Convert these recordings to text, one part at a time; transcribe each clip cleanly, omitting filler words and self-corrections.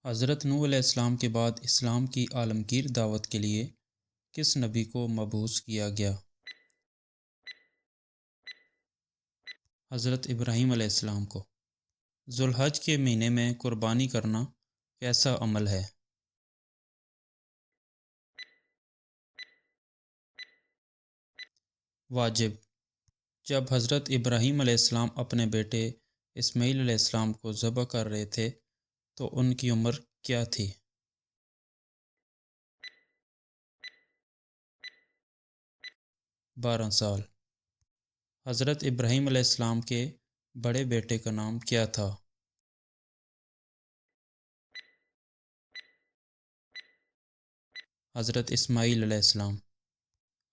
حضرت نوح علیہ السلام کے بعد اسلام کی عالمگیر دعوت کے لیے کس نبی کو مبعوث کیا گیا؟ حضرت ابراہیم علیہ السلام کو۔ ذوالحج کے مہینے میں قربانی کرنا کیسا عمل ہے؟ واجب۔ جب حضرت ابراہیم علیہ السلام اپنے بیٹے اسماعیل علیہ السلام کو ذبح کر رہے تھے تو ان کی عمر کیا تھی؟ 12 سال۔ حضرت ابراہیم علیہ السلام کے بڑے بیٹے کا نام کیا تھا؟ حضرت اسماعیل علیہ السلام۔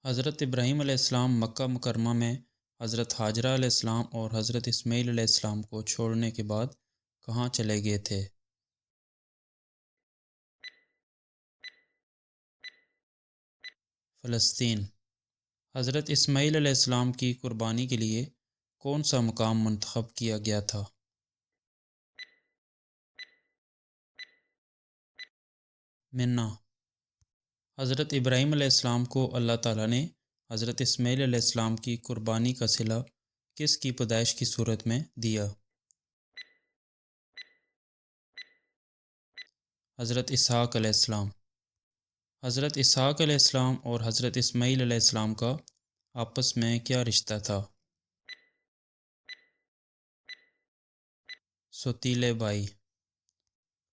حضرت ابراہیم علیہ السلام مکہ مکرمہ میں حضرت ہاجرہ علیہ السلام اور حضرت اسماعیل علیہ السلام کو چھوڑنے کے بعد کہاں چلے گئے تھے؟ فلسطین۔ حضرت اسماعیل علیہ السلام کی قربانی کے لیے کون سا مقام منتخب کیا گیا تھا؟ منا۔ حضرت ابراہیم علیہ السلام کو اللہ تعالیٰ نے حضرت اسماعیل علیہ السلام کی قربانی کا صلہ کس کی پیدائش کی صورت میں دیا؟ حضرت اسحاق علیہ السلام۔ حضرت اسحاق علیہ السلام اور حضرت اسماعیل علیہ السلام کا آپس میں کیا رشتہ تھا؟ سوتیلے بھائی۔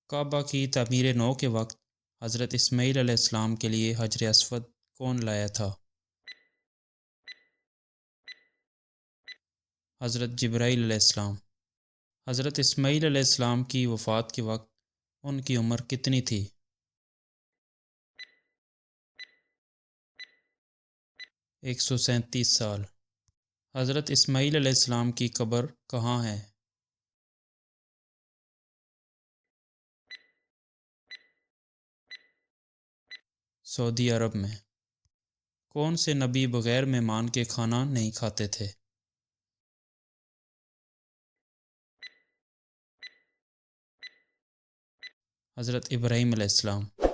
کعبہ کی تعمیر نو کے وقت حضرت اسماعیل علیہ السلام کے لیے حجر اسود کون لایا تھا؟ حضرت جبرائیل علیہ السلام۔ حضرت اسماعیل علیہ السلام کی وفات کے وقت ان کی عمر کتنی تھی؟ 137 سال۔ حضرت اسماعیل علیہ السلام کی قبر کہاں ہے؟ سعودی عرب میں۔ کون سے نبی بغیر مہمان کے کھانا نہیں کھاتے تھے؟ حضرت ابراہیم علیہ السلام۔